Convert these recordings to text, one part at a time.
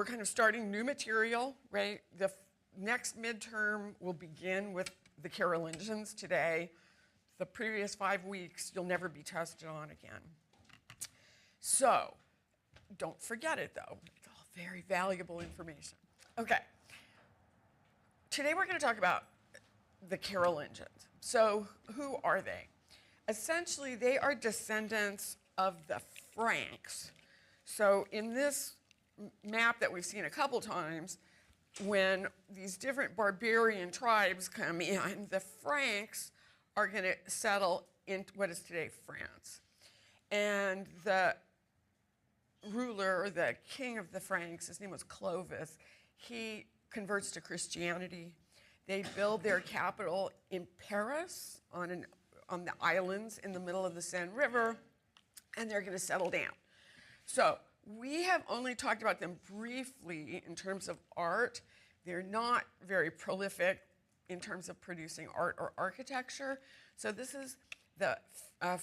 We're kind of starting new material, right? The next midterm will begin with the Carolingians today. The previous 5 weeks, you'll never be tested on again. So, don't forget it though. It's all very valuable information. Okay. Today we're going to talk about the Carolingians. So, who are they? Essentially, they are descendants of the Franks. So, in this map that we've seen a couple times, when these different barbarian tribes come in, the Franks are going to settle in what is today France. And the ruler, or the king of the Franks, his name was Clovis, he converts to Christianity. They build their capital in Paris on the islands in the middle of the Seine River, and they're going to settle down. So we have only talked about them briefly in terms of art. They're not very prolific in terms of producing art or architecture. So this is the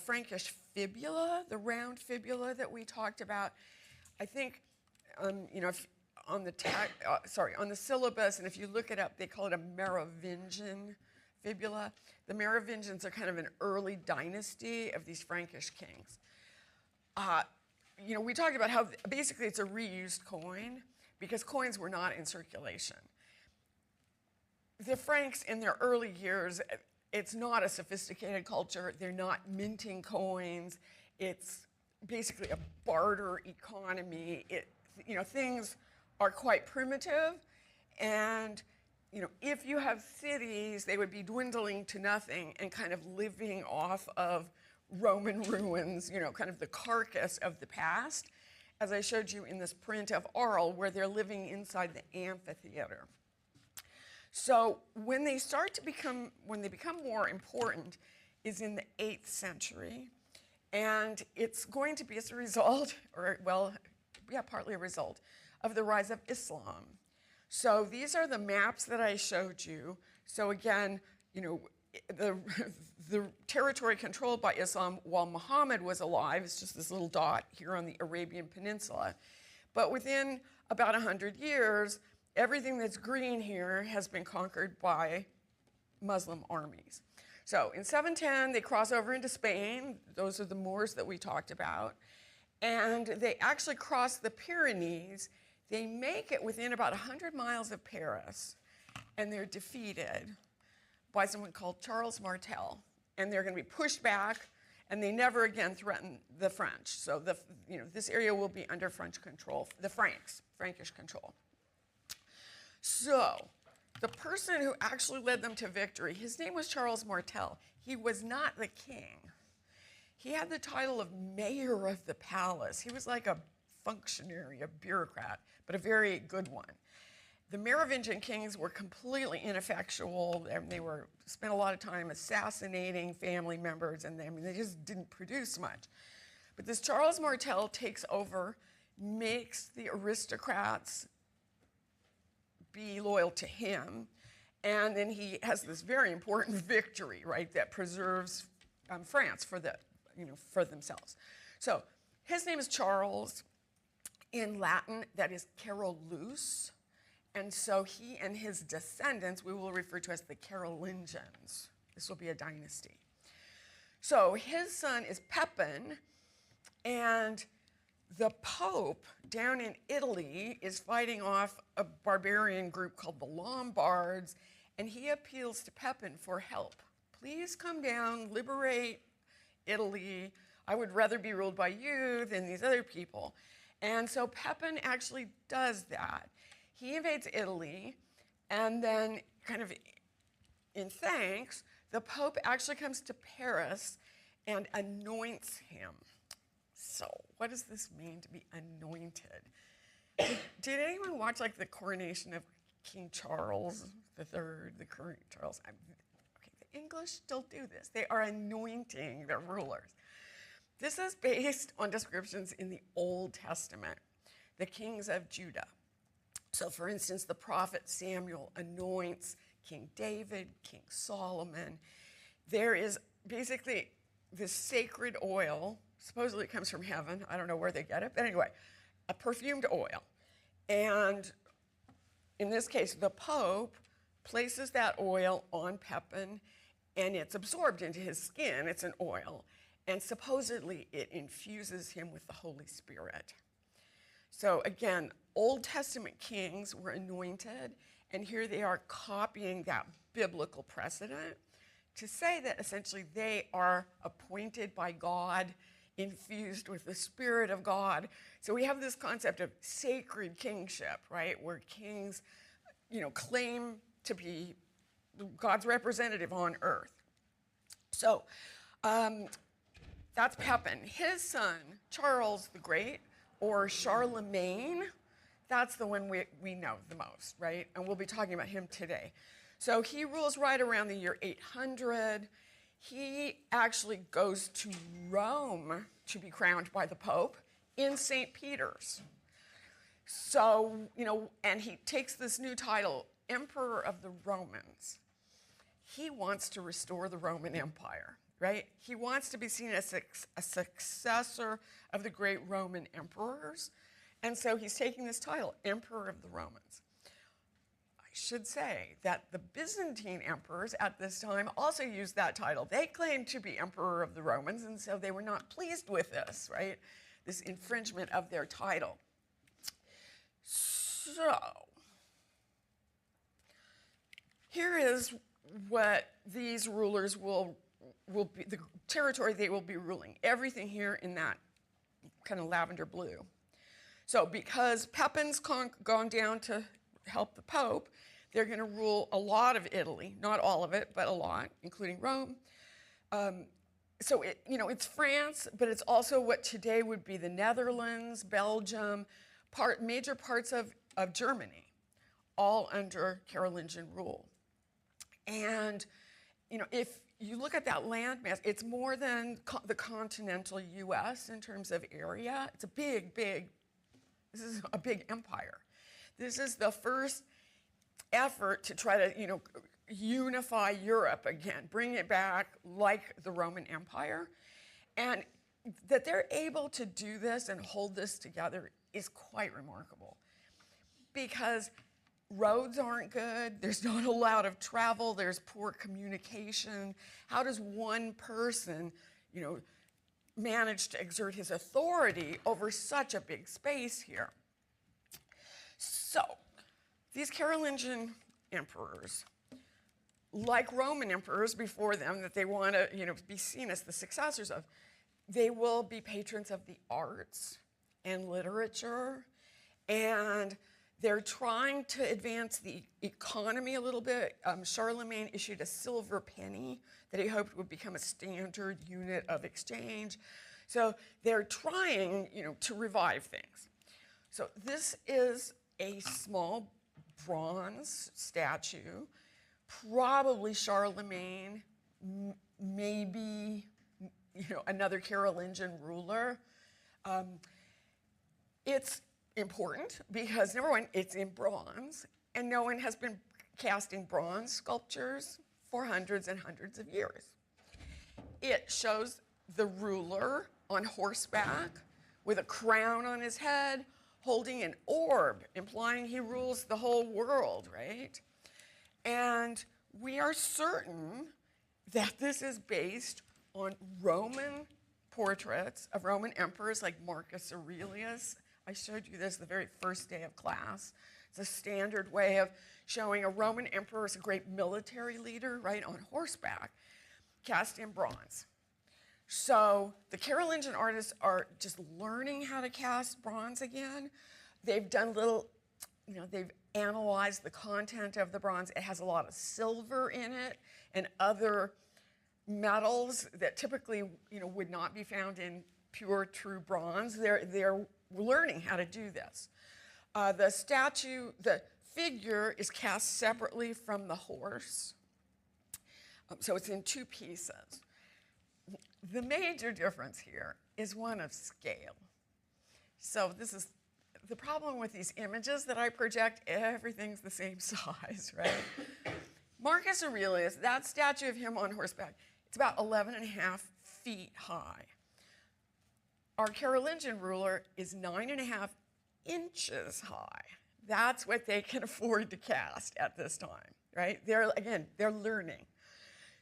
Frankish fibula, the round fibula that we talked about. I think, if on the syllabus, and if you look it up, they call it a Merovingian fibula. The Merovingians are kind of an early dynasty of these Frankish kings. We talked about how basically it's a reused coin because coins were not in circulation. The Franks in their early years, it's not a sophisticated culture. They're not minting coins. It's basically a barter economy. Things are quite primitive, and if you have cities, they would be dwindling to nothing and kind of living off of Roman ruins, kind of the carcass of the past, as I showed you in this print of Arles, where they're living inside the amphitheater. So when they become more important is in the 8th century, and it's going to be as a result, partly a result, of the rise of Islam. So these are the maps that I showed you. So again, the territory controlled by Islam while Muhammad was alive is just this little dot here on the Arabian Peninsula. But within about 100 years, everything that's green here has been conquered by Muslim armies. So in 710, they cross over into Spain. Those are the Moors that we talked about. And they actually cross the Pyrenees. They make it within about 100 miles of Paris, and they're defeated by someone called Charles Martel. And they're going to be pushed back, and they never again threaten the French. So this area will be under French control, the Frankish control. So the person who actually led them to victory, his name was Charles Martel. He was not the king. He had the title of mayor of the palace. He was like a functionary, a bureaucrat, but a very good one. The Merovingian kings were completely ineffectual, and they spent a lot of time assassinating family members, and they just didn't produce much. But this Charles Martel takes over, makes the aristocrats be loyal to him, and then he has this very important victory, right, that preserves France for themselves. So his name is Charles. In Latin, that is Carolus. And so he and his descendants, we will refer to as the Carolingians. This will be a dynasty. So his son is Pepin, and the Pope down in Italy is fighting off a barbarian group called the Lombards, and he appeals to Pepin for help. Please come down, liberate Italy. I would rather be ruled by you than these other people. And so Pepin actually does that. He invades Italy, and then kind of in thanks, the Pope actually comes to Paris and anoints him. So what does this mean to be anointed? Did anyone watch the coronation of King Charles III, the current Charles? The English still do this. They are anointing their rulers. This is based on descriptions in the Old Testament, the kings of Judah. So for instance, the prophet Samuel anoints King David, King Solomon. There is basically this sacred oil, supposedly it comes from heaven. I don't know where they get it, but anyway, a perfumed oil. And in this case, the Pope places that oil on Pepin, and it's absorbed into his skin. It's an oil. And supposedly it infuses him with the Holy Spirit. So again, Old Testament kings were anointed, and here they are copying that biblical precedent to say that essentially they are appointed by God, infused with the Spirit of God. So we have this concept of sacred kingship, right, where kings, claim to be God's representative on earth. So that's Pepin. His son, Charles the Great, or Charlemagne, that's the one we know the most, right? And we'll be talking about him today. So he rules right around the year 800. He actually goes to Rome to be crowned by the Pope in St. Peter's. So, and he takes this new title, Emperor of the Romans. He wants to restore the Roman Empire, right? He wants to be seen as a successor of the great Roman emperors. And so he's taking this title, Emperor of the Romans. I should say that the Byzantine emperors at this time also used that title. They claimed to be Emperor of the Romans, and so they were not pleased with this, right? This infringement of their title. So, here is what these rulers will be, the territory they will be ruling. Everything here in that kind of lavender blue. So because Pepin's gone down to help the Pope, they're going to rule a lot of Italy, not all of it, but a lot, including Rome. So it's France, but it's also what today would be the Netherlands, Belgium, major parts of Germany, all under Carolingian rule. And if you look at that landmass, it's more than the continental U.S. in terms of area. It's a this is a big empire. This is the first effort to try to, unify Europe again, bring it back like the Roman Empire. And that they're able to do this and hold this together is quite remarkable. Because roads aren't good, there's not a lot of travel, there's poor communication. How does one person, manage to exert his authority over such a big space here? So, these Carolingian emperors, like Roman emperors before them that they want to, be seen as the successors of, they will be patrons of the arts and literature, and they're trying to advance the economy a little bit. Charlemagne issued a silver penny that he hoped would become a standard unit of exchange. So they're trying, to revive things. So this is a small bronze statue, probably Charlemagne, maybe, another Carolingian ruler. It's important because, number one, it's in bronze, and no one has been casting bronze sculptures for hundreds and hundreds of years. It shows the ruler on horseback with a crown on his head, holding an orb, implying he rules the whole world, right? And we are certain that this is based on Roman portraits of Roman emperors like Marcus Aurelius. I showed you this the very first day of class. It's a standard way of showing a Roman emperor as a great military leader, right, on horseback, cast in bronze. So the Carolingian artists are just learning how to cast bronze again. They've done they've analyzed the content of the bronze. It has a lot of silver in it and other metals that typically, would not be found in pure, true bronze. They're learning how to do this. The figure is cast separately from the horse. So it's in two pieces. The major difference here is one of scale. So this is the problem with these images that I project. Everything's the same size, right? Marcus Aurelius, that statue of him on horseback, it's about 11.5 feet high. Our Carolingian ruler is 9.5 inches high. That's what they can afford to cast at this time, right? They're learning.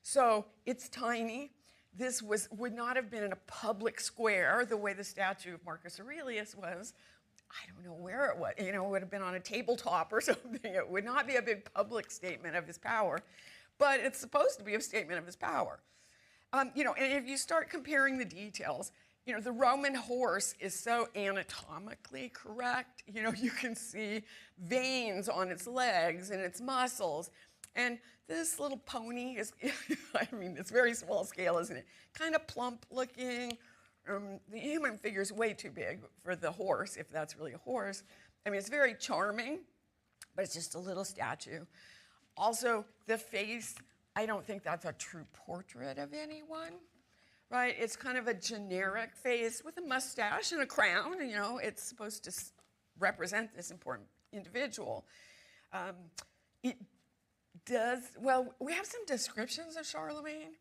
So it's tiny. This would not have been in a public square the way the statue of Marcus Aurelius was. I don't know where it was. It would have been on a tabletop or something. It would not be a big public statement of his power, but it's supposed to be a statement of his power. And if you start comparing the details, the Roman horse is so anatomically correct. You can see veins on its legs and its muscles. And this little pony is, it's very small scale, isn't it? Kind of plump looking. The human figure is way too big for the horse, if that's really a horse. It's very charming, but it's just a little statue. Also, the face, I don't think that's a true portrait of anyone, right? It's kind of a generic face with a mustache and a crown. It's supposed to represent this important individual. We have some descriptions of Charlemagne.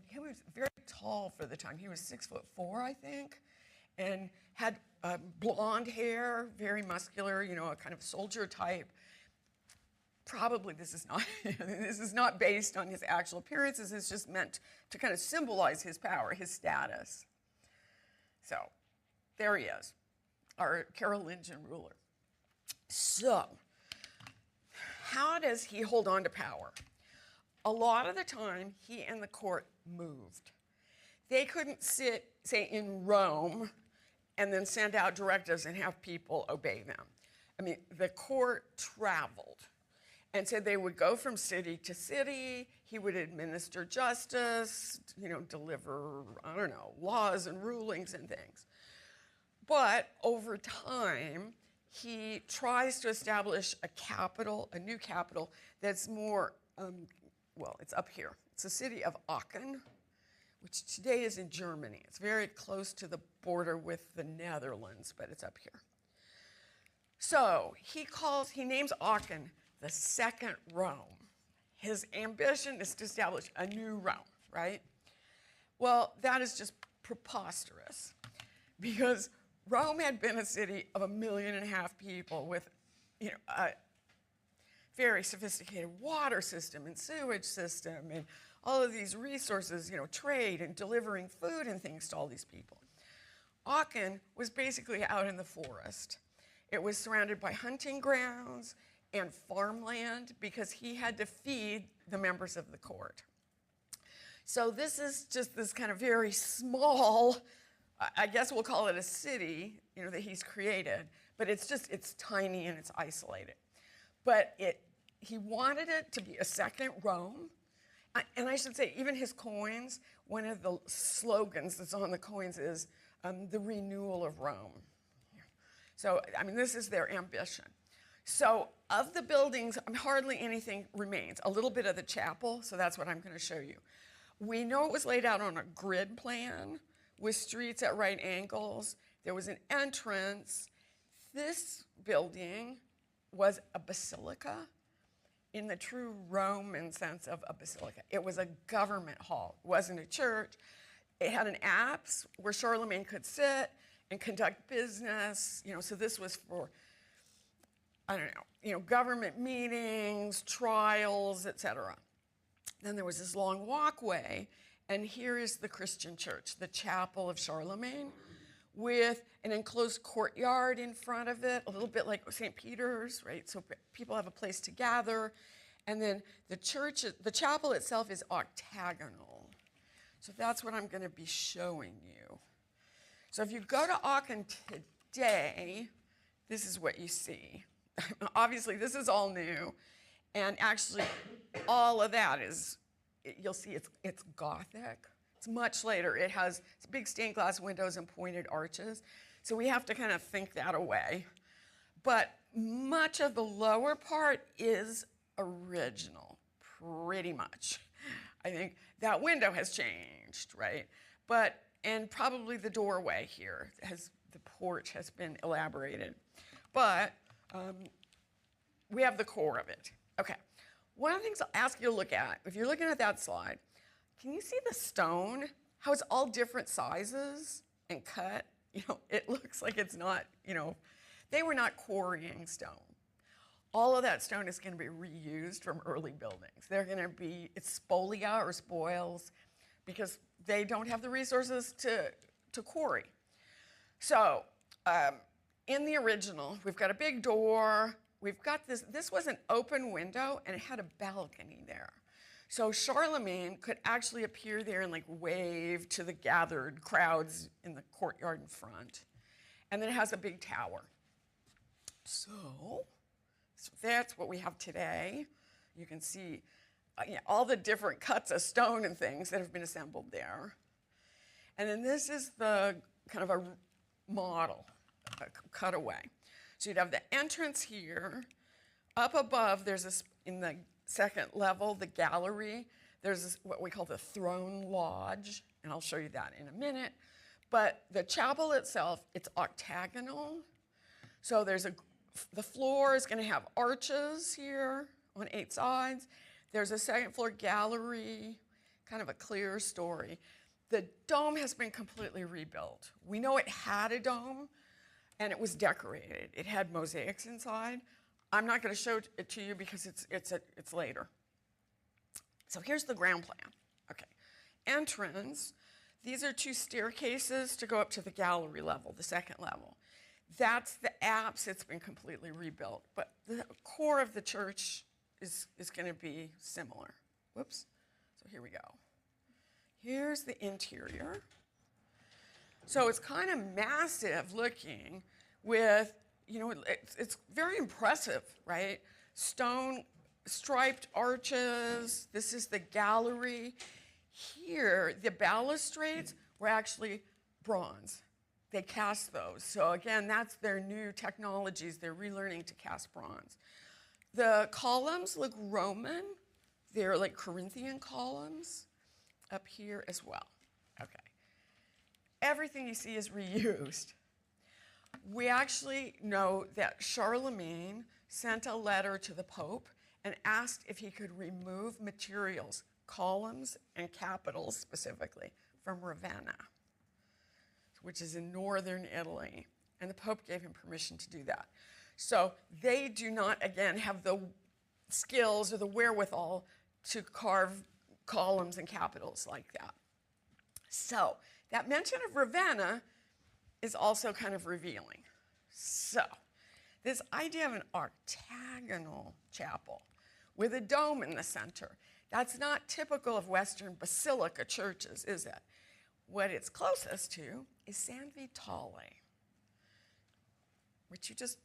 He was very tall for the time. He was 6'4", I think, and had blonde hair, very muscular, a kind of soldier type. Probably this is not based on his actual appearances. It's just meant to kind of symbolize his power, his status. So there he is, our Carolingian ruler. So how does he hold on to power? A lot of the time, he and the court moved. They couldn't sit, say, in Rome and then send out directives and have people obey them. The court traveled. And so they would go from city to city. He would administer justice, deliver, laws and rulings and things. But over time, he tries to establish a new capital that's more, it's up here. It's the city of Aachen, which today is in Germany. It's very close to the border with the Netherlands, but it's up here. So he names Aachen the second Rome. His ambition is to establish a new Rome, right? Well, that is just preposterous, because Rome had been a city of 1.5 million people with, a very sophisticated water system and sewage system and all of these resources, trade and delivering food and things to all these people. Aachen was basically out in the forest. It was surrounded by hunting grounds and farmland because he had to feed the members of the court. So this is just this kind of very small, I guess we'll call it a city, that he's created, but it's tiny and it's isolated. But he wanted it to be a second Rome. And I should say, even his coins, one of the slogans that's on the coins is the renewal of Rome. So, this is their ambition. So of the buildings, hardly anything remains. A little bit of the chapel, so that's what I'm going to show you. We know it was laid out on a grid plan with streets at right angles. There was an entrance. This building was a basilica in the true Roman sense of a basilica. It was a government hall. It wasn't a church. It had an apse where Charlemagne could sit and conduct business. So this was for, government meetings, trials, etc. Then there was this long walkway, and here is the Christian church, the chapel of Charlemagne, with an enclosed courtyard in front of it, a little bit like St. Peter's, right? So people have a place to gather. And then the chapel itself is octagonal. So that's what I'm going to be showing you. So if you go to Aachen today, this is what you see. Obviously, this is all new. And actually, all of that you'll see it's Gothic. It's much later. It's big stained glass windows and pointed arches. So we have to kind of think that away. But much of the lower part is original, pretty much. I think that window has changed, right? And probably the doorway here, the porch has been elaborated. But we have the core of it. Okay, one of the things I'll ask you to look at, if you're looking at that slide, can you see the stone? How it's all different sizes and cut? It looks like it's not, They were not quarrying stone. All of that stone is going to be reused from early buildings. They're going to be, it's spolia or spoils, because they don't have the resources to quarry. So in the original, we've got a big door. We've got this was an open window, and it had a balcony there. So Charlemagne could actually appear there and like wave to the gathered crowds in the courtyard in front. And then it has a big tower. So that's what we have today. You can see all the different cuts of stone and things that have been assembled there. And then this is the kind of a model, a cutaway. So you'd have the entrance here. Up above, there's in the second level, the gallery. There's what we call the throne lodge, and I'll show you that in a minute. But the chapel itself, it's octagonal. So the floor is going to have arches here on 8 sides. There's a second floor gallery, kind of a clear story. The dome has been completely rebuilt. We know it had a dome, and it was decorated. It had mosaics inside. I'm not going to show it to you because it's later. So here's the ground plan. Okay, entrance. These are 2 staircases to go up to the gallery level, the second level. That's the apse. It's been completely rebuilt, but the core of the church is going to be similar. Whoops. So here we go. Here's the interior. So it's kind of massive looking with, it's very impressive, right? Stone striped arches. This is the gallery. Here, the balustrades were actually bronze. They cast those. So again, that's their new technologies. They're relearning to cast bronze. The columns look Roman. They're like Corinthian columns up here as well. Okay. Everything you see is reused. We actually know that Charlemagne sent a letter to the Pope and asked if he could remove materials, columns and capitals specifically, from Ravenna, which is in northern Italy. And the Pope gave him permission to do that. So they do not, again, have the skills or the wherewithal to carve columns and capitals like that. So that mention of Ravenna is also kind of revealing. So this idea of an octagonal chapel with a dome in the center, that's not typical of Western basilica churches, is it? What it's closest to is San Vitale, which you just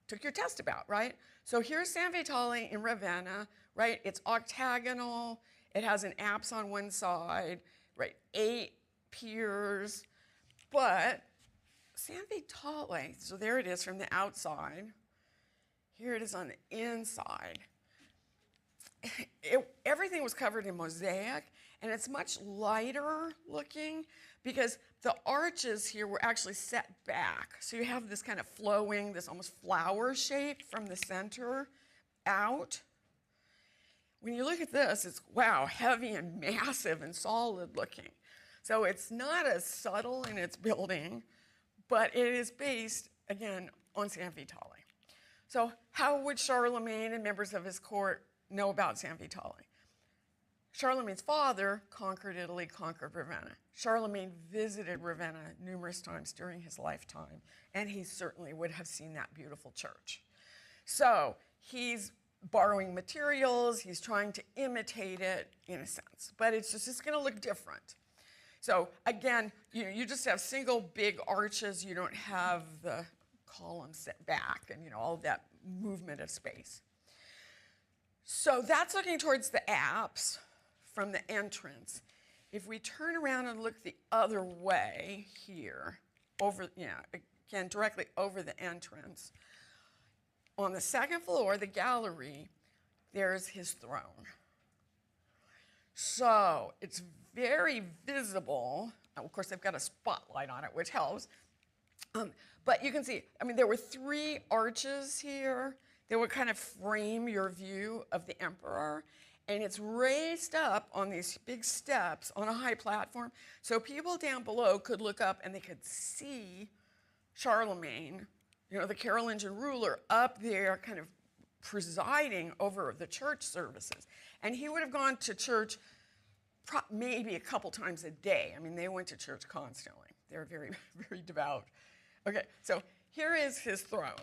took your test about, right? So here's San Vitale in Ravenna, right? It's octagonal. It has an apse on one side, right? 8 piers. But San Vitale, so there it is from the outside. Here it is on the inside. Everything was covered in mosaic, and it's much lighter looking because the arches here were actually set back. So you have this kind of flowing, this almost flower shape from the center out. When you look at this, it's, wow, heavy and massive and solid looking. So it's not as subtle in its building, but it is based, again, on San Vitale. So how would Charlemagne and members of his court know about San Vitale? Charlemagne's father conquered Italy, conquered Ravenna. Charlemagne visited Ravenna numerous times during his lifetime, and he certainly would have seen that beautiful church. So he's borrowing materials, he's trying to imitate it in a sense, but it's going to look different. So again, you just have single big arches, you don't have the columns set back and all that movement of space. So that's looking towards the apse from the entrance. If we turn around and look the other way here, again, directly over the entrance, on the second floor, the gallery, there's his throne. So it's very visible. Of course, they've got a spotlight on it, which helps. But you can see, there were 3 arches here that would kind of frame your view of the emperor. And it's raised up on these big steps on a high platform. So people down below could look up and they could see Charlemagne the Carolingian ruler up there kind of presiding over the church services. And he would have gone to church maybe a couple times a day. I mean, they went to church constantly. They were very, very devout. Okay, so here is his throne.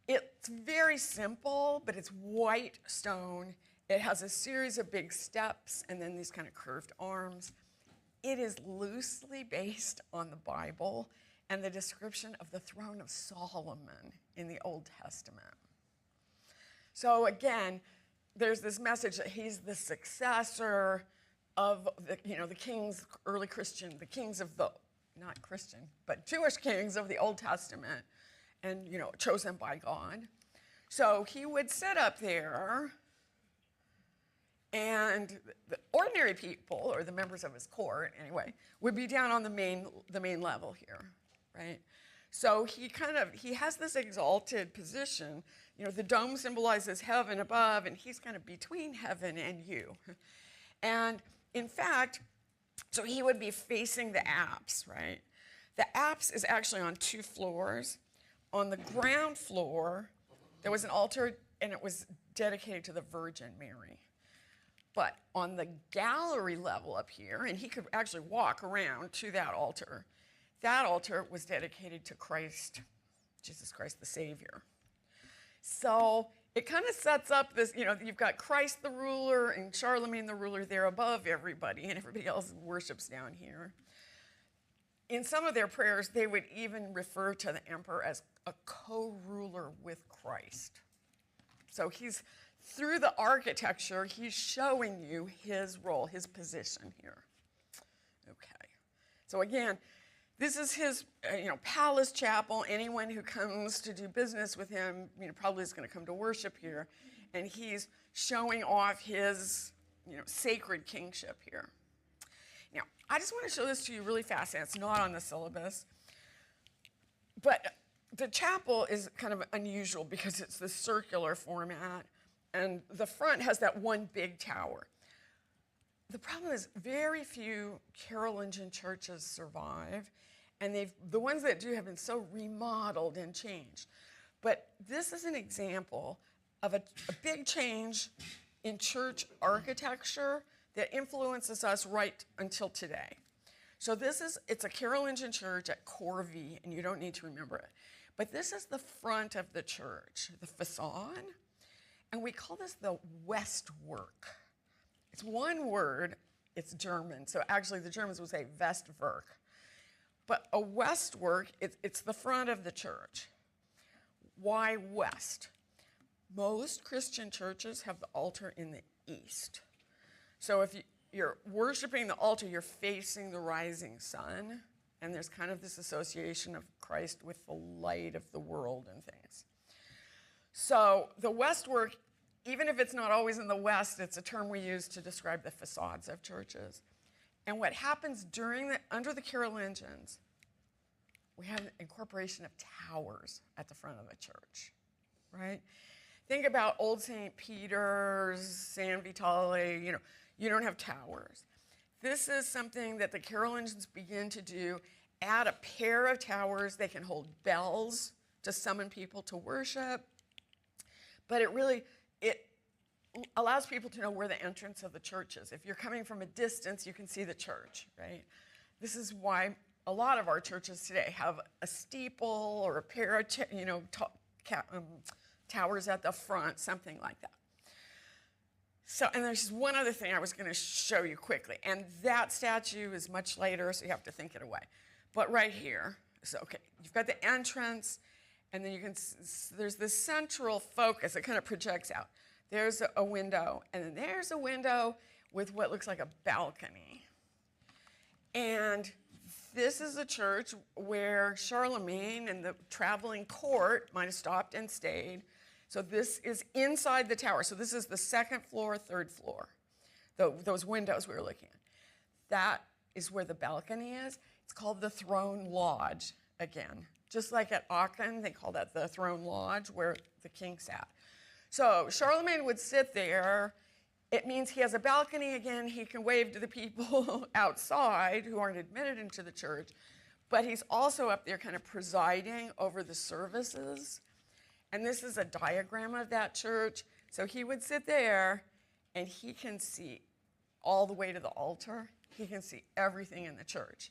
It's very simple, but it's white stone. It has a series of big steps and then these kind of curved arms. It is loosely based on the Bible and the description of the throne of Solomon in the Old Testament. So again, there's this message that he's the successor of the kings, early Christian, the kings of the, not Christian, but Jewish kings of the Old Testament, and chosen by God. So he would sit up there, and the ordinary people, or the members of his court anyway, would be down on the main level here, right? So he has this exalted position. The dome symbolizes heaven above, and he's kind of between heaven and you. And in fact, so he would be facing the apse, right? The apse is actually on 2 floors. On the ground floor, there was an altar, and it was dedicated to the Virgin Mary. But on the gallery level up here, and he could actually walk around to that altar was dedicated to Christ, Jesus Christ the Savior. So it kind of sets up this, you've got Christ the ruler and Charlemagne the ruler there above everybody, and everybody else worships down here. In some of their prayers, they would even refer to the emperor as a co-ruler with Christ. So through the architecture, he's showing you his role, his position here. Okay. So again, this is his, palace chapel. Anyone who comes to do business with him, probably is going to come to worship here. And he's showing off his, sacred kingship here. Now, I just want to show this to you really fast, and it's not on the syllabus. But the chapel is kind of unusual because it's the circular format, and the front has that one big tower. The problem is very few Carolingian churches survive, and the ones that do have been so remodeled and changed. But this is an example of a big change in church architecture that influences us right until today. So it's a Carolingian church at Corvey, and you don't need to remember it. But this is the front of the church, the facade, and we call this the Westwerk. It's one word, it's German, so actually the Germans would say Westwerk. But a Westwerk, it's the front of the church. Why west? Most Christian churches have the altar in the east. So if you're worshiping the altar, you're facing the rising sun, and there's kind of this association of Christ with the light of the world and things. So the Westwerk, even if it's not always in the west, it's a term we use to describe the facades of churches. And what happens under the Carolingians, we have an incorporation of towers at the front of a church, right? Think about Old St. Peter's, San Vitale, you don't have towers. This is something that the Carolingians begin to do. Add a pair of towers. They can hold bells to summon people to worship. But it allows people to know where the entrance of the church is. If you're coming from a distance, you can see the church, right? This is why a lot of our churches today have a steeple or a pair of towers at the front, something like that. So, and there's one other thing I was going to show you quickly, and that statue is much later, so you have to think it away. But right here, so okay, you've got the entrance, and then there's this central focus that kind of projects out. There's a window, and then there's a window with what looks like a balcony. And this is a church where Charlemagne and the traveling court might have stopped and stayed. So this is inside the tower. So this is the 2nd floor, 3rd floor, those windows we were looking at. That is where the balcony is. It's called the Throne Lodge, again. Just like at Aachen, they call that the Throne Lodge, where the king sat. So Charlemagne would sit there. It means he has a balcony again. He can wave to the people outside who aren't admitted into the church. But he's also up there kind of presiding over the services. And this is a diagram of that church. So he would sit there, and he can see all the way to the altar. He can see everything in the church.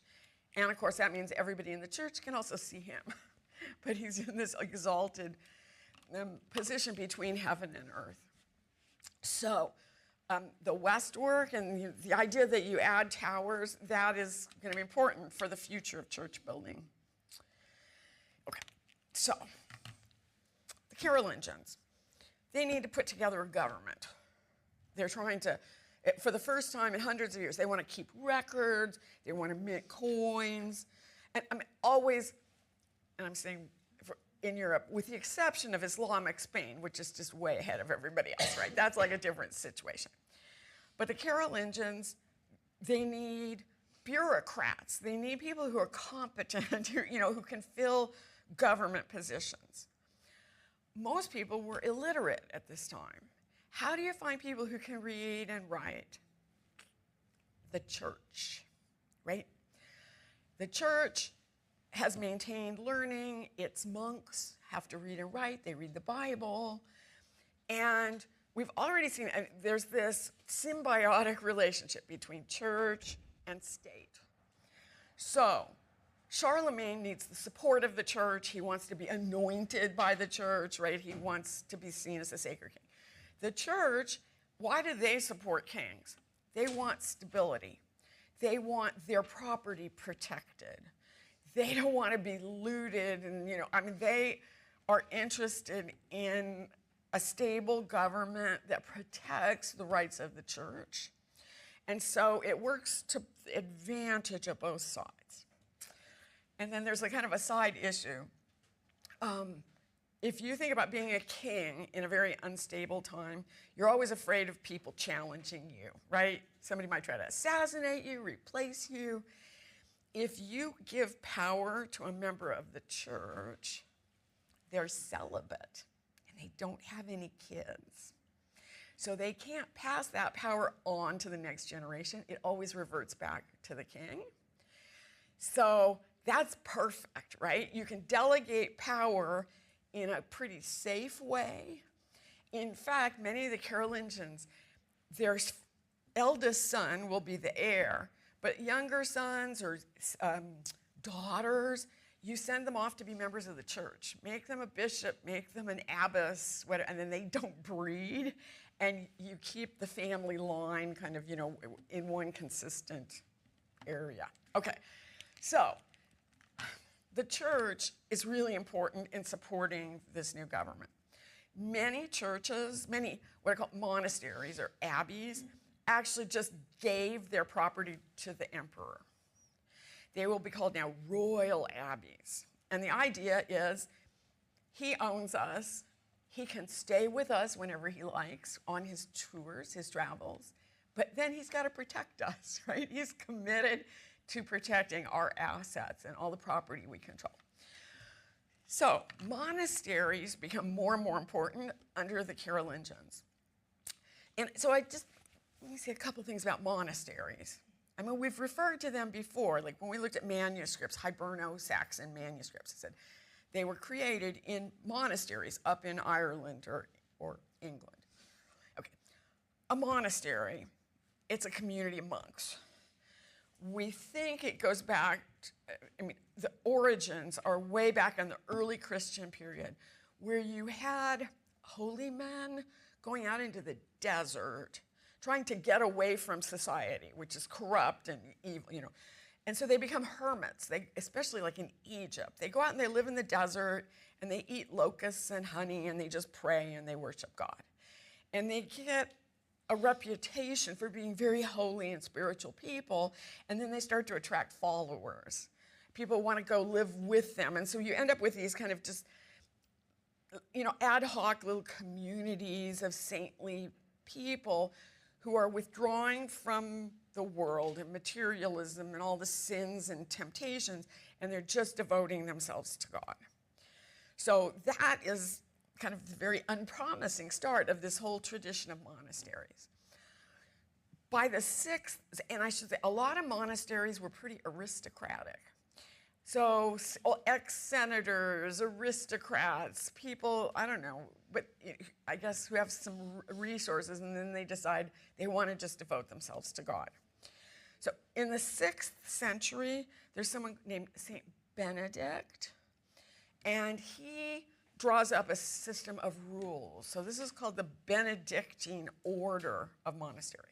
And of course, that means everybody in the church can also see him. But he's in this exalted position between heaven and earth. So the Westwork and the idea that you add towers, that is going to be important for the future of church building. Okay, so the Carolingians, they need to put together a government. They're trying to, for the first time in hundreds of years, they want to keep records, they want to mint coins, and I mean, always, and I'm saying in Europe, with the exception of Islamic Spain, which is just way ahead of everybody else, right? That's like a different situation. But the Carolingians, they need bureaucrats. They need people who are competent, who can fill government positions. Most people were illiterate at this time. How do you find people who can read and write? The church, right? The church has maintained learning. Its monks have to read and write. They read the Bible. And we've already seen, there's this symbiotic relationship between church and state. So Charlemagne needs the support of the church. He wants to be anointed by the church, right? He wants to be seen as a sacred king. The church, why do they support kings? They want stability. They want their property protected. They don't want to be looted, and they are interested in a stable government that protects the rights of the church. And so it works to the advantage of both sides. And then there's a kind of a side issue. If you think about being a king in a very unstable time, you're always afraid of people challenging you, right? Somebody might try to assassinate you, replace you. If you give power to a member of the church, they're celibate and they don't have any kids. So they can't pass that power on to the next generation. It always reverts back to the king. So that's perfect, right? You can delegate power in a pretty safe way. In fact, many of the Carolingians, their eldest son will be the heir, but younger sons or daughters, you send them off to be members of the church. Make them a bishop, make them an abbess, whatever, and then they don't breed, and you keep the family line kind of, in one consistent area. Okay, so the church is really important in supporting this new government. Many churches, many what are called monasteries or abbeys, actually just gave their property to the emperor. They will be called now royal abbeys. And the idea is he owns us. He can stay with us whenever he likes on his tours, his travels, but then he's got to protect us, right? He's committed to protecting our assets and all the property we control. So monasteries become more and more important under the Carolingians. And so let me say a couple things about monasteries. I mean, we've referred to them before, like when we looked at manuscripts, Hiberno-Saxon manuscripts, it said they were created in monasteries up in Ireland or England. Okay, a monastery, it's a community of monks. We think it goes back, the origins are way back in the early Christian period, where you had holy men going out into the desert, trying to get away from society, which is corrupt and evil, And so they become hermits, especially like in Egypt. They go out and they live in the desert, and they eat locusts and honey, and they just pray and they worship God. And they get a reputation for being very holy and spiritual people, and then they start to attract followers. People want to go live with them, and so you end up with these kind of just, ad hoc little communities of saintly people who are withdrawing from the world and materialism and all the sins and temptations, and they're just devoting themselves to God. So that is kind of the very unpromising start of this whole tradition of monasteries. By the 6th, and I should say, a lot of monasteries were pretty aristocratic. So ex-senators, aristocrats, people, I don't know, but I guess who have some resources, and then they decide they want to just devote themselves to God. So in the 6th century, there's someone named Saint Benedict, and he draws up a system of rules. So this is called the Benedictine order of monasteries.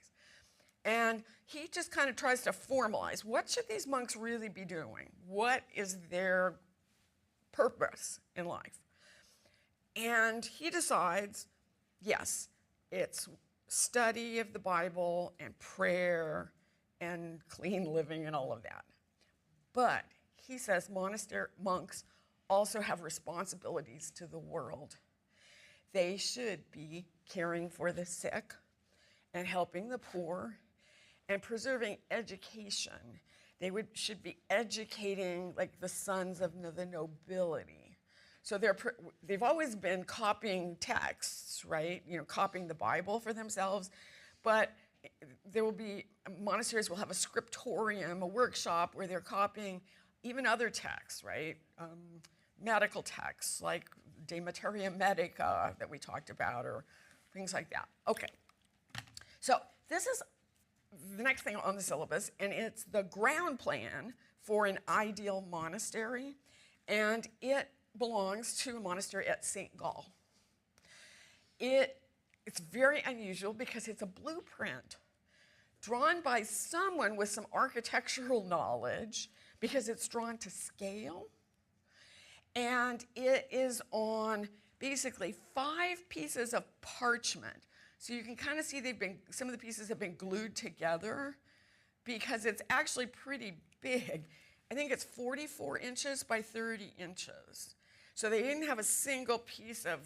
And he just kind of tries to formalize, what should these monks really be doing? What is their purpose in life? And he decides, yes, it's study of the Bible and prayer and clean living and all of that. But he says monastery monks also have responsibilities to the world. They should be caring for the sick and helping the poor and preserving education. They should be educating like the sons of the nobility. So they've always been copying texts, right? You know, copying the Bible for themselves, but there will be, monasteries will have a scriptorium, a workshop where they're copying even other texts, right? Medical texts like De Materia Medica that we talked about, or things like that. Okay, so this is the next thing on the syllabus, and it's the ground plan for an ideal monastery, and it belongs to a monastery at St. Gall. It's very unusual because it's a blueprint drawn by someone with some architectural knowledge, because it's drawn to scale. And it is on basically 5 pieces of parchment. So you can kind of see some of the pieces have been glued together because it's actually pretty big. I think it's 44 inches by 30 inches. So they didn't have a single piece of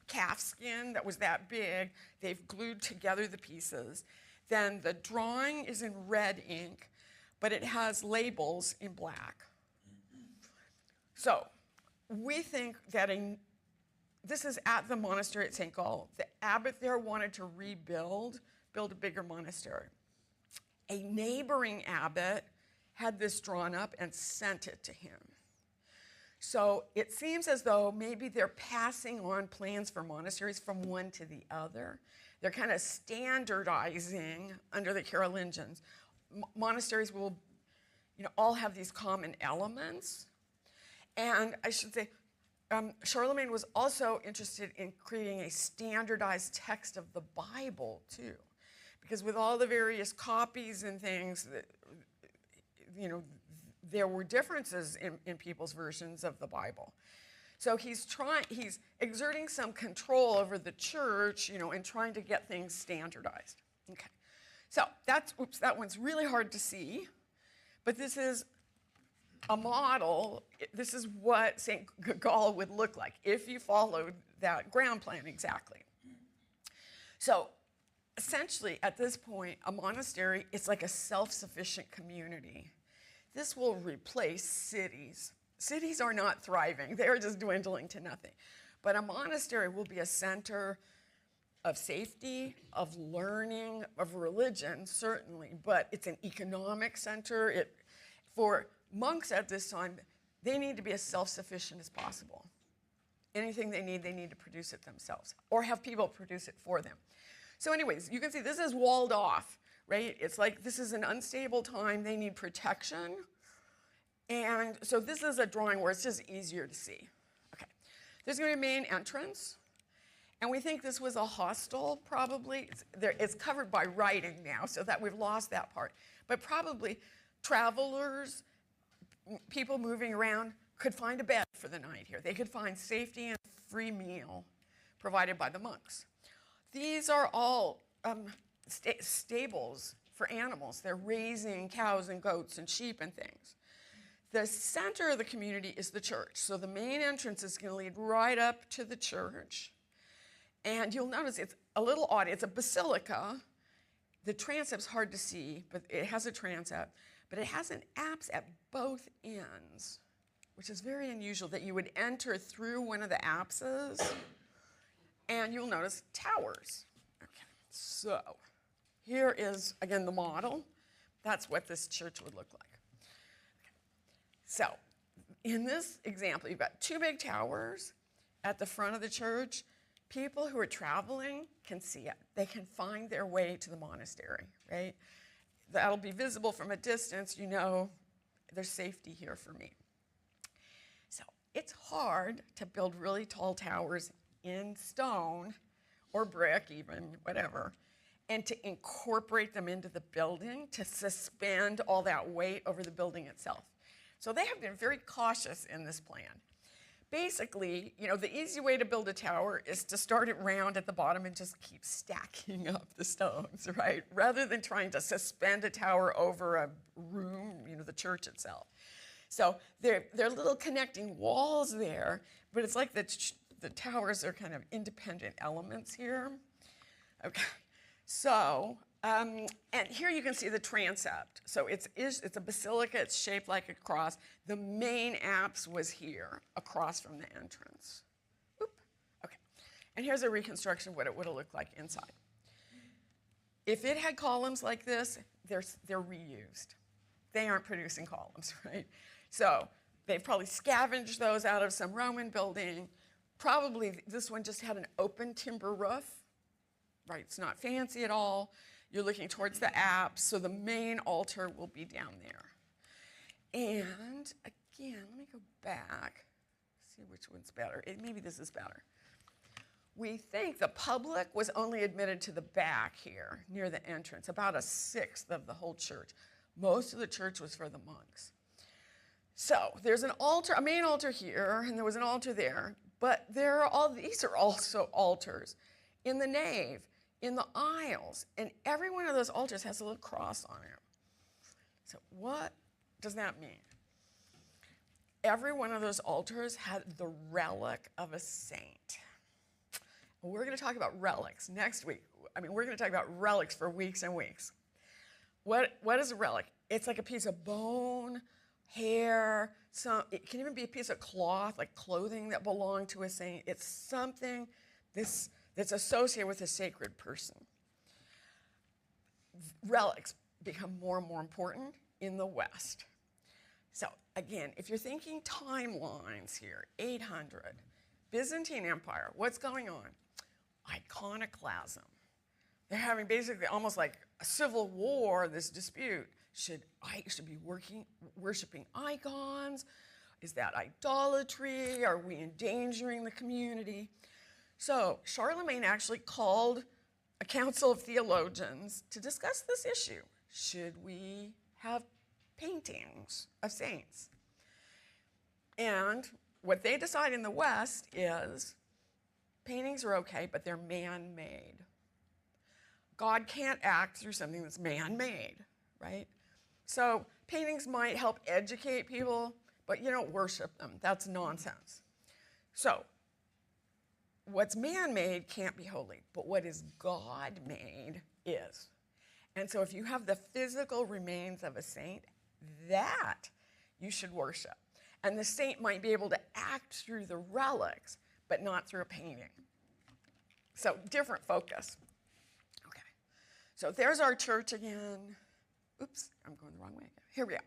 calf skin that was that big. They've glued together the pieces. Then the drawing is in red ink, but it has labels in black. So we think that this is at the monastery at St. Gall. The abbot there wanted to build a bigger monastery. A neighboring abbot had this drawn up and sent it to him. So it seems as though maybe they're passing on plans for monasteries from one to the other. They're kind of standardizing under the Carolingians. Monasteries will, all have these common elements. And I should say, Charlemagne was also interested in creating a standardized text of the Bible, too. Because with all the various copies and things, there were differences in people's versions of the Bible. So he's exerting some control over the church, and trying to get things standardized. Okay. So that one's really hard to see, but this is a model. This is what St. Gall would look like if you followed that ground plan exactly. So essentially, at this point, a monastery is like a self-sufficient community. This will replace cities. Cities are not thriving. They are just dwindling to nothing. But a monastery will be a center of safety, of learning, of religion, certainly, but it's an economic center. For monks at this time, they need to be as self-sufficient as possible. Anything they need to produce it themselves, or have people produce it for them. So anyways, you can see this is walled off, right? It's like this is an unstable time. They need protection. And so this is a drawing where it's just easier to see. Okay, there's going to be a main entrance. And we think this was a hostel, probably. It's covered by writing now, so that we've lost that part. But probably travelers, people moving around, could find a bed for the night here. They could find safety and a free meal provided by the monks. These are all stables for animals. They're raising cows and goats and sheep and things. The center of the community is the church. So the main entrance is going to lead right up to the church. And you'll notice it's a little odd. It's a basilica. The transept's hard to see, but it has a transept. But it has an apse at both ends, which is very unusual that you would enter through one of the apses, and you'll notice towers. Okay, so here is, again, the model. That's what this church would look like. Okay. So In this example, you've got two big towers at the front of the church. People who are traveling can see it. They can find their way to the monastery, right? That'll be visible from a distance. You know, there's safety here for me. So it's hard to build really tall towers in stone or brick even, whatever, and to incorporate them into the building, to suspend all that weight over the building itself. So they have been very cautious in this plan. Basically, you know, the easy way to build a tower is to start it round at the bottom and just keep stacking up the stones, right? Rather than trying to suspend a tower over a room, you know, the church itself. So there are little connecting walls there, but it's like the towers are kind of independent elements here. Okay, so, and here you can see the transept. So it's a basilica, it's shaped like a cross. The main apse was here, across from the entrance. Oop, okay. And here's a reconstruction of what it would have looked like inside. If it had columns like this, they're reused. They aren't producing columns, right? So they've probably scavenged those out of some Roman building. Probably this one just had an open timber roof, right? It's not fancy at all. You're looking towards the apse, so the main altar will be down there. And again, let me go back, see which one's better. Maybe this is better. We think the public was only admitted to the back here, near the entrance, about 1/6 of the whole church. Most of the church was for the monks. So there's an altar, a main altar here, and there was an altar there, but these are also altars in the nave, in the aisles, and every one of those altars has a little cross on it. So what does that mean? Every one of those altars had the relic of a saint. And we're going to talk about relics next week. I mean, we're going to talk about relics for weeks and weeks. What is a relic? It's like a piece of bone, hair, it can even be a piece of cloth, like clothing that belonged to a saint. It's something that's associated with a sacred person. Relics become more and more important in the West. So again, if you're thinking timelines here, 800, Byzantine Empire, what's going on? Iconoclasm. They're having basically almost like a civil war, this dispute. Should be worshiping icons? Is that idolatry? Are we endangering the community? So Charlemagne actually called a council of theologians to discuss this issue. Should we have paintings of saints? And what they decide in the West is paintings are okay, but they're man-made. God can't act through something that's man-made, right? So paintings might help educate people, but you don't worship them. That's nonsense. So what's man-made can't be holy, but what is God-made is. And so if you have the physical remains of a saint, that you should worship. And the saint might be able to act through the relics, but not through a painting. So different focus. Okay, so there's our church again. Oops, I'm going the wrong way. Here we go.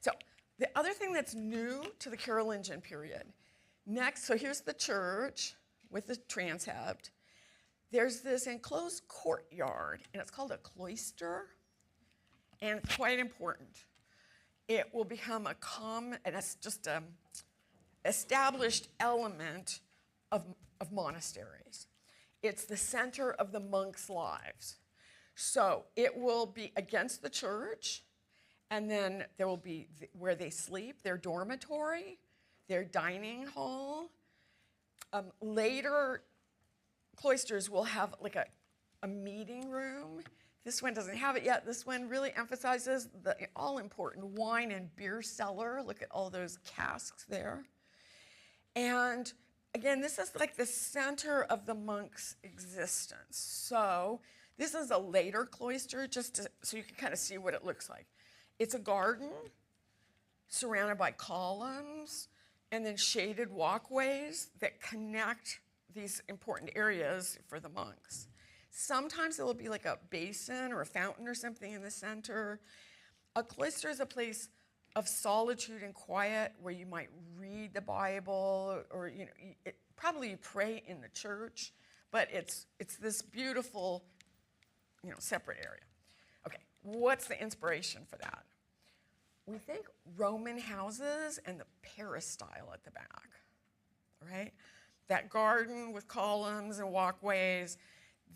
So the other thing that's new to the Carolingian period, next, so here's the church with the transept. There's this enclosed courtyard, and it's called a cloister, and it's quite important. It will become just an established element of monasteries. It's the center of the monks' lives. So it will be against the church, and then there will be where they sleep, their dormitory, their dining hall. Later, cloisters will have like a meeting room. This one doesn't have it yet. This one really emphasizes the all-important wine and beer cellar. Look at all those casks there. And again, this is like the center of the monks' existence. So this is a later cloister, so you can kind of see what it looks like. It's a garden surrounded by columns and then shaded walkways that connect these important areas for the monks. Sometimes there will be like a basin or a fountain or something in the center. A cloister is a place of solitude and quiet where you might read the Bible or probably you pray in the church, but it's this beautiful, separate area. Okay, what's the inspiration for that? We think Roman houses and the peristyle at the back, right? That garden with columns and walkways.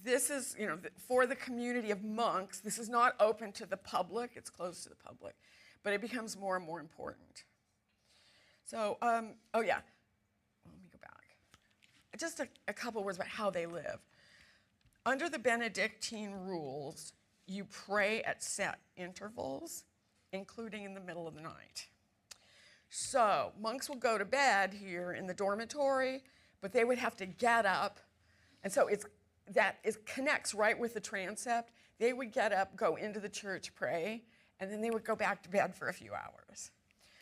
This is, for the community of monks. This is not open to the public. It's closed to the public, but it becomes more and more important. So, oh yeah, let me go back. Just a couple words about how they live. Under the Benedictine rules, you pray at set intervals, including in the middle of the night. So monks will go to bed here in the dormitory, but they would have to get up. And so it connects right with the transept. They would get up, go into the church, pray, and then they would go back to bed for a few hours.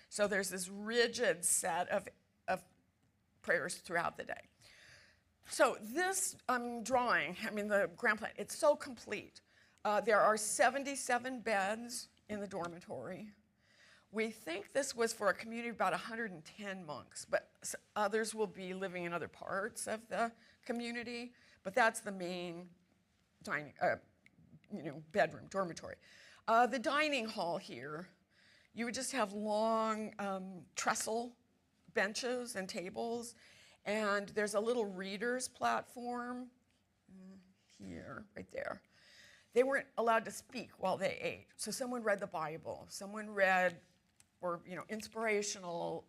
So there's this rigid set of prayers throughout the day. So this drawing, the ground plan, it's so complete. There are 77 beds in the dormitory. We think this was for a community of about 110 monks, but others will be living in other parts of the community, but that's the main dining, bedroom, dormitory. The dining hall here, you would just have long trestle benches and tables, and there's a little reader's platform here, right there. They weren't allowed to speak while they ate. So someone read the Bible, someone read, or inspirational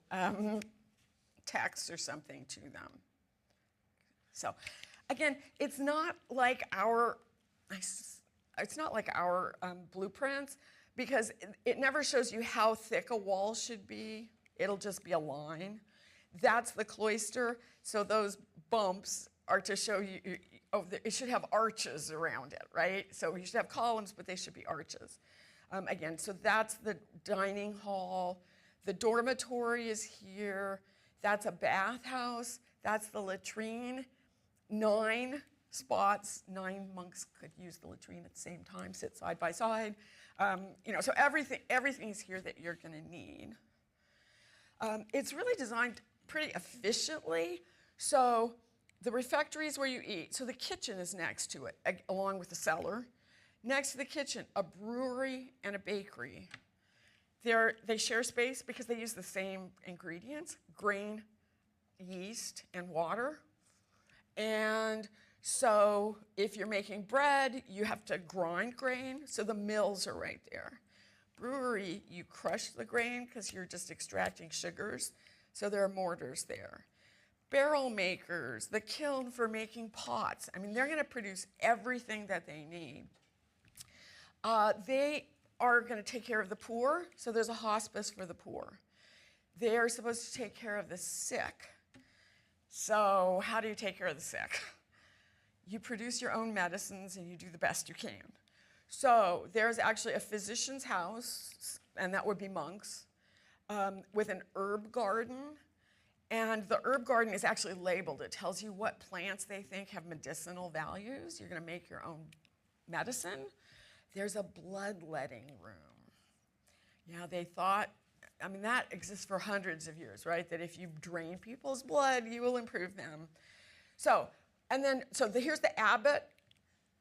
texts or something to them. So again, it's not like our blueprints, because it never shows you how thick a wall should be. It'll just be a line. That's the cloister. So those bumps are to show you, it should have arches around it, right? So you should have columns, but they should be arches. Again, so that's the dining hall. The dormitory is here. That's a bathhouse. That's the latrine. 9 spots. 9 monks could use the latrine at the same time, sit side by side. So everything is here that you're going to need. It's really designed pretty efficiently. So the refectory is where you eat. So the kitchen is next to it, along with the cellar. Next to the kitchen, a brewery and a bakery. They share space because they use the same ingredients, grain, yeast, and water. And so if you're making bread, you have to grind grain, so the mills are right there. Brewery, you crush the grain because you're just extracting sugars, so there are mortars there. Barrel makers, the kiln for making pots. They're going to produce everything that they need. They are going to take care of the poor, so there's a hospice for the poor. They are supposed to take care of the sick. So how do you take care of the sick? You produce your own medicines and you do the best you can. So there's actually a physician's house, and that would be monks, with an herb garden. And the herb garden is actually labeled. It tells you what plants they think have medicinal values. You're going to make your own medicine. There's a bloodletting room. Yeah, they thought, that exists for hundreds of years, right? That if you drain people's blood, you will improve them. So here's the abbot,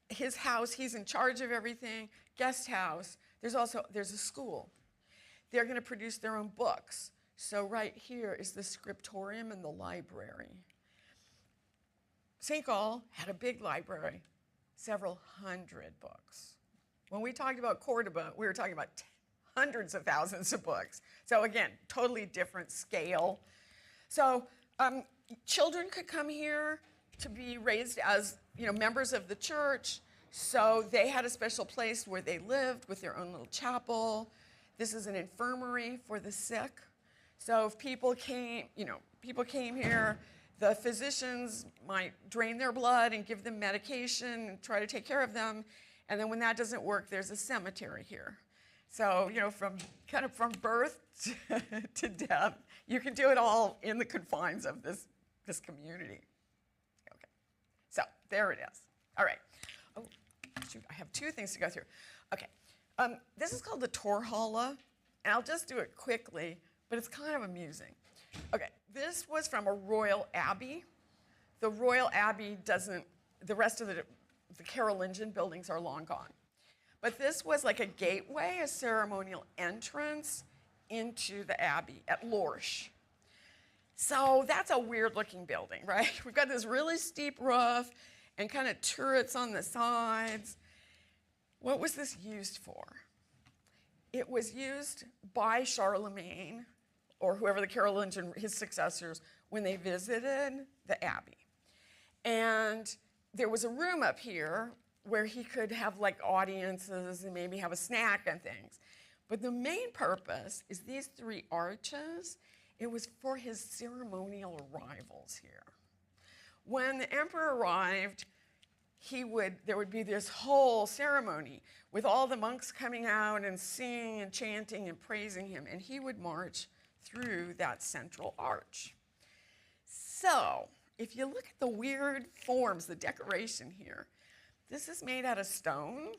his house, he's in charge of everything, guest house. There's a school. They're going to produce their own books. So right here is the scriptorium and the library. St. Gall had a big library, several hundred books. When we talked about Cordoba, we were talking about hundreds of thousands of books. So again, totally different scale. So children could come here to be raised as members of the church. So they had a special place where they lived with their own little chapel. This is an infirmary for the sick. So if people came here, the physicians might drain their blood and give them medication and try to take care of them. And then when that doesn't work, there's a cemetery here. So, from birth to death, you can do it all in the confines of this community. Okay, so there it is. All right. Oh, shoot, I have 2 things to go through. Okay, this is called the Torhala. And I'll just do it quickly, but it's kind of amusing. Okay, this was from a royal abbey. The royal abbey doesn't, the rest of the Carolingian buildings are long gone. But this was like a gateway, a ceremonial entrance into the abbey at Lorsch. So that's a weird looking building, right? We've got this really steep roof and kind of turrets on the sides. What was this used for? It was used by Charlemagne, or whoever the Carolingian, his successors, when they visited the abbey. And there was a room up here where he could have like audiences and maybe have a snack and things. But the main purpose is these three arches. It was for his ceremonial arrivals here. When the emperor arrived, there would be this whole ceremony with all the monks coming out and singing and chanting and praising him, and he would march through that central arch. So, if you look at the weird forms, the decoration here, this is made out of stone.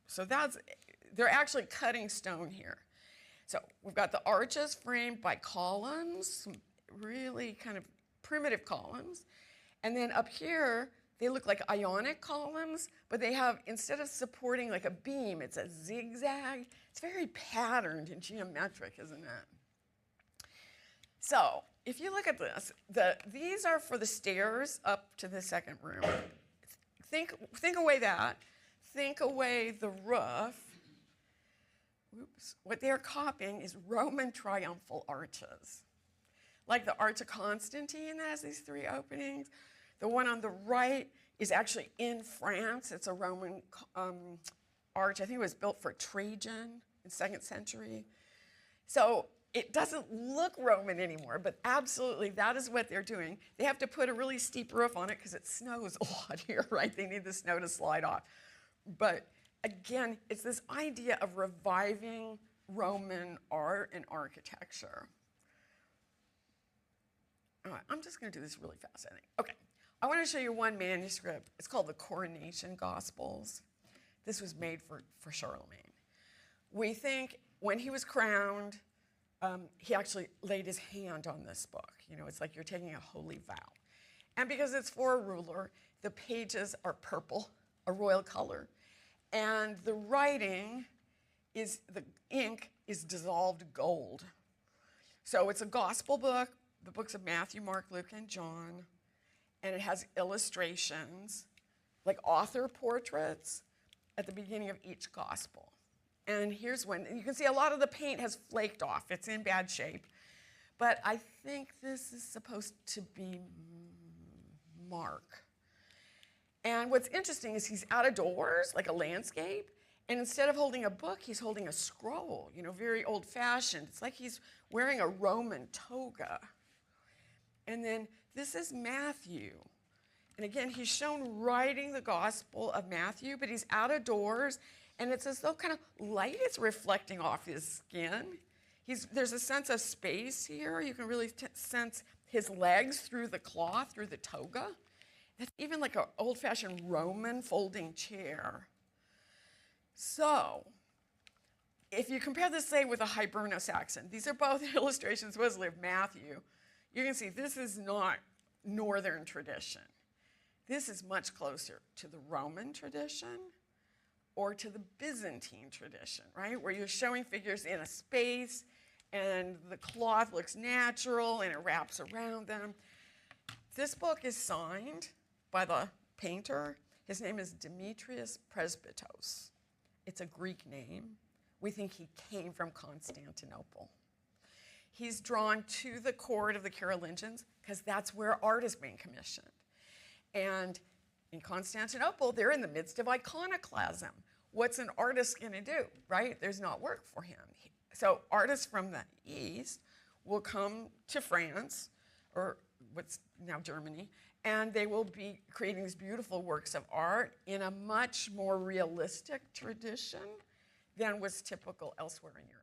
So they're actually cutting stone here. So we've got the arches framed by columns, some really kind of primitive columns. And then up here, they look like ionic columns, but they have, instead of supporting like a beam, it's a zigzag. It's very patterned and geometric, isn't it? So if you look at this, these are for the stairs up to the second room. Think away that. Think away the roof. Oops. What they're copying is Roman triumphal arches. Like the Arch of Constantine that has these three openings. The one on the right is actually in France. It's a Roman arch. I think it was built for Trajan in 2nd century. So it doesn't look Roman anymore, but absolutely that is what they're doing. They have to put a really steep roof on it because it snows a lot here, right? They need the snow to slide off. But again, it's this idea of reviving Roman art and architecture. All right, I'm just going to do this really fast, I think. Okay, I want to show you one manuscript. It's called the Coronation Gospels. This was made for Charlemagne. We think when he was crowned, he actually laid his hand on this book. You know, it's like you're taking a holy vow. And because it's for a ruler, the pages are purple, a royal color. And the writing is, the ink is dissolved gold. So it's a gospel book, the books of Matthew, Mark, Luke, and John. And it has illustrations, like author portraits, at the beginning of each gospel. And here's one. You can see a lot of the paint has flaked off. It's in bad shape. But I think this is supposed to be Mark. And what's interesting is he's out of doors, like a landscape, and instead of holding a book, he's holding a scroll, you know, very old-fashioned. It's like he's wearing a Roman toga. And then this is Matthew. And again, he's shown writing the Gospel of Matthew, but he's out of doors, and it's as though kind of light is reflecting off his skin. There's a sense of space here. You can really sense his legs through the cloth, through the toga. It's even like an old-fashioned Roman folding chair. So, if you compare this, say, with a Hiberno-Saxon, these are both illustrations supposedly of Matthew, you can see this is not Northern tradition. This is much closer to the Roman tradition or to the Byzantine tradition, right? Where you're showing figures in a space and the cloth looks natural and it wraps around them. This book is signed by the painter. His name is Demetrius Presbytos. It's a Greek name. We think he came from Constantinople. He's drawn to the court of the Carolingians because that's where art is being commissioned. And in Constantinople, they're in the midst of iconoclasm. What's an artist going to do, right? There's not work for him. So artists from the East will come to France, or what's now Germany, and they will be creating these beautiful works of art in a much more realistic tradition than was typical elsewhere in Europe.